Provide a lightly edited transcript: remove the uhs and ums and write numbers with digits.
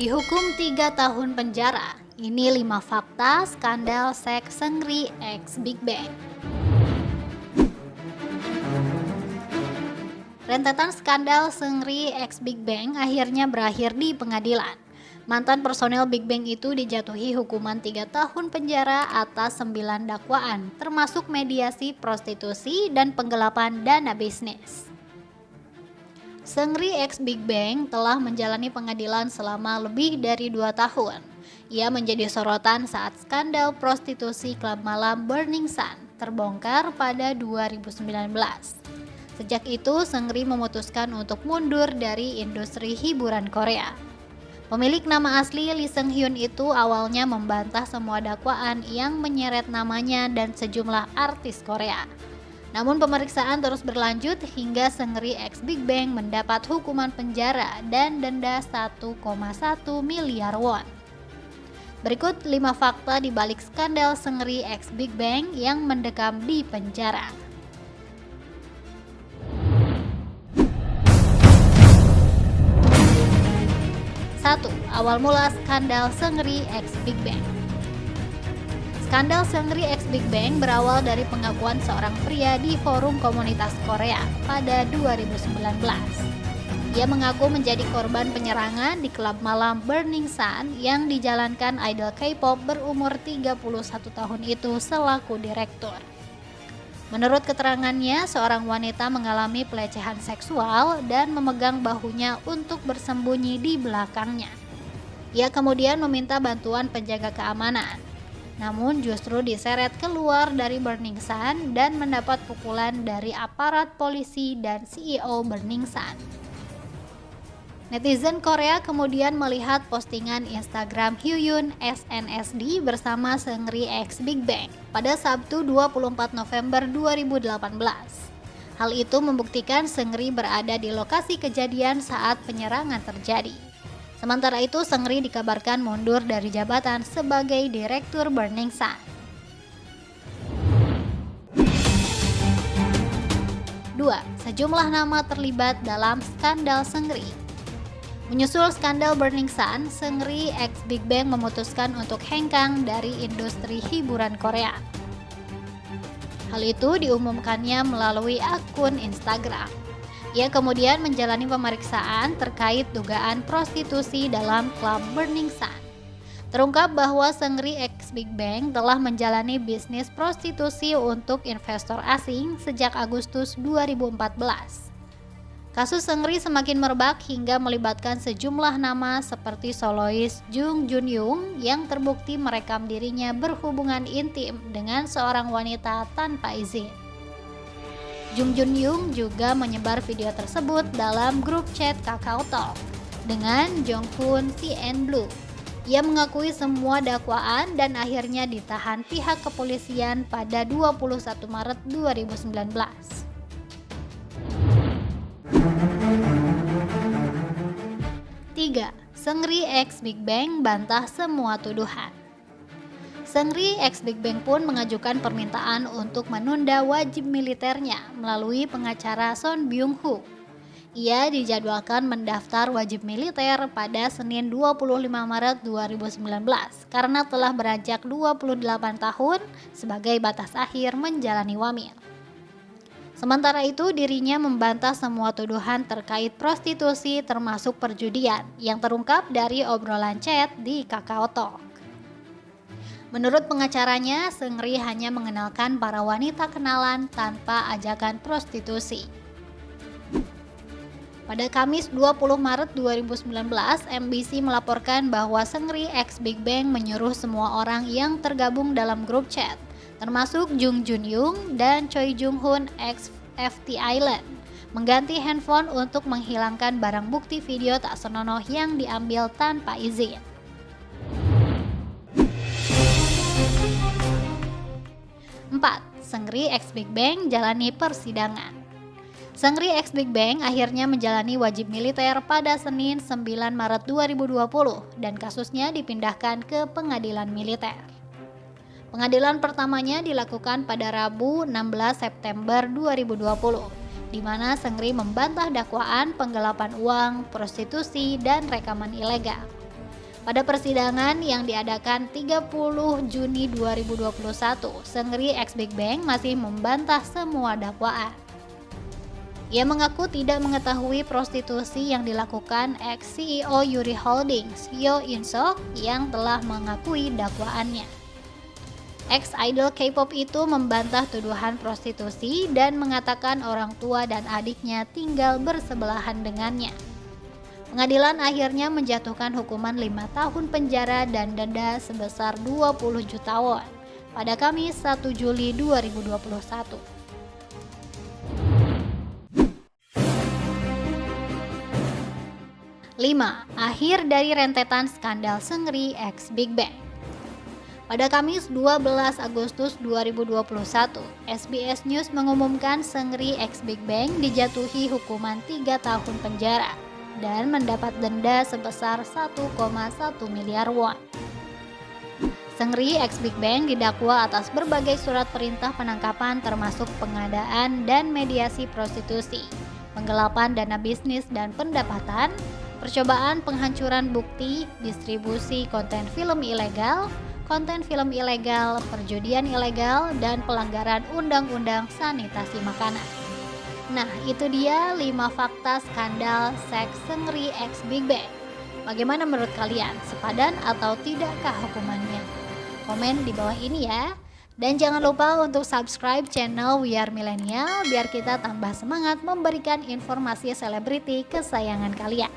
Dihukum 3 tahun penjara. Ini 5 fakta skandal seks Seungri X Big Bang. Rentetan skandal Seungri X Big Bang akhirnya berakhir di pengadilan. Mantan personel Big Bang itu dijatuhi hukuman 3 tahun penjara atas 9 dakwaan, termasuk mediasi prostitusi dan penggelapan dana bisnis. Seungri X Big Bang telah menjalani pengadilan selama lebih dari 2 tahun. Ia menjadi sorotan saat skandal prostitusi klub malam Burning Sun terbongkar pada 2019. Sejak itu, Seungri memutuskan untuk mundur dari industri hiburan Korea. Pemilik nama asli Lee Seung Hyun itu awalnya membantah semua dakwaan yang menyeret namanya dan sejumlah artis Korea. Namun pemeriksaan terus berlanjut hingga Seungri X Big Bang mendapat hukuman penjara dan denda 1,1 miliar won. Berikut 5 fakta di balik skandal Seungri X Big Bang yang mendekam di penjara. 1. Awal mula skandal Seungri X Big Bang. Skandal Seungri X Big Bang berawal dari pengakuan seorang pria di forum komunitas Korea pada 2019. Ia mengaku menjadi korban penyerangan di klub malam Burning Sun yang dijalankan idol K-pop berumur 31 tahun itu selaku direktur. Menurut keterangannya, seorang wanita mengalami pelecehan seksual dan memegang bahunya untuk bersembunyi di belakangnya. Ia kemudian meminta bantuan penjaga keamanan. Namun justru diseret keluar dari Burning Sun dan mendapat pukulan dari aparat polisi dan CEO Burning Sun. Netizen Korea kemudian melihat postingan Instagram Hyun SNSD bersama Seungri X Big Bang pada Sabtu 24 November 2018. Hal itu membuktikan Seungri berada di lokasi kejadian saat penyerangan terjadi. Sementara itu, Seungri dikabarkan mundur dari jabatan sebagai direktur Burning Sun. 2. Sejumlah nama terlibat dalam skandal Seungri. Menyusul skandal Burning Sun, Seungri X Big Bang memutuskan untuk hengkang dari industri hiburan Korea. Hal itu diumumkannya melalui akun Instagram. Ia kemudian menjalani pemeriksaan terkait dugaan prostitusi dalam klub Burning Sun. Terungkap bahwa Seungri X Big Bang telah menjalani bisnis prostitusi untuk investor asing sejak Agustus 2014. Kasus Seungri semakin merebak hingga melibatkan sejumlah nama seperti solois Jung Jun Young yang terbukti merekam dirinya berhubungan intim dengan seorang wanita tanpa izin. Jung Jun Young juga menyebar video tersebut dalam grup chat KakaoTalk dengan Jonghoon CN Blue. Ia mengakui semua dakwaan dan akhirnya ditahan pihak kepolisian pada 21 Maret 2019. 3. Seungri X Big Bang bantah semua tuduhan. Seungri X Big Bang pun mengajukan permintaan untuk menunda wajib militernya melalui pengacara Son Byung Ho. Ia dijadwalkan mendaftar wajib militer pada Senin 25 Maret 2019 karena telah beranjak 28 tahun sebagai batas akhir menjalani wamil. Sementara itu, dirinya membantah semua tuduhan terkait prostitusi termasuk perjudian yang terungkap dari obrolan chat di KakaoTalk. Menurut pengacaranya, Seungri hanya mengenalkan para wanita kenalan tanpa ajakan prostitusi. Pada Kamis 20 Maret 2019, MBC melaporkan bahwa Seungri X Big Bang menyuruh semua orang yang tergabung dalam grup chat, termasuk Jung Jun Young dan Choi Jung Hoon X FT Island, mengganti handphone untuk menghilangkan barang bukti video tak senonoh yang diambil tanpa izin. 4. Seungri X Big Bang jalani persidangan. Seungri X Big Bang akhirnya menjalani wajib militer pada Senin 9 Maret 2020 dan kasusnya dipindahkan ke pengadilan militer. Pengadilan pertamanya dilakukan pada Rabu 16 September 2020, di mana Seungri membantah dakwaan penggelapan uang, prostitusi, dan rekaman ilegal. Pada persidangan yang diadakan 30 Juni 2021, Seungri ex Big Bang masih membantah semua dakwaan. Ia mengaku tidak mengetahui prostitusi yang dilakukan ex-CEO Yuri Holdings, Yo In-sok, yang telah mengakui dakwaannya. Ex-idol K-pop itu membantah tuduhan prostitusi dan mengatakan orang tua dan adiknya tinggal bersebelahan dengannya. Pengadilan akhirnya menjatuhkan hukuman 5 tahun penjara dan denda sebesar 20 juta won pada Kamis 1 Juli 2021. 5. Akhir dari rentetan skandal Seungri X Big Bang. Pada Kamis 12 Agustus 2021, SBS News mengumumkan Seungri X Big Bang dijatuhi hukuman 3 tahun penjara dan mendapat denda sebesar 1,1 miliar won. Seungri X Big Bang didakwa atas berbagai surat perintah penangkapan termasuk pengadaan dan mediasi prostitusi, penggelapan dana bisnis dan pendapatan, percobaan penghancuran bukti, distribusi konten film ilegal, perjudian ilegal, dan pelanggaran undang-undang sanitasi makanan. Nah, itu dia 5 fakta skandal seks Seungri X Big Bang. Bagaimana menurut kalian? Sepadan atau tidakkah hukumannya? Komen di bawah ini ya. Dan jangan lupa untuk subscribe channel We Are Millennial biar kita tambah semangat memberikan informasi selebriti kesayangan kalian.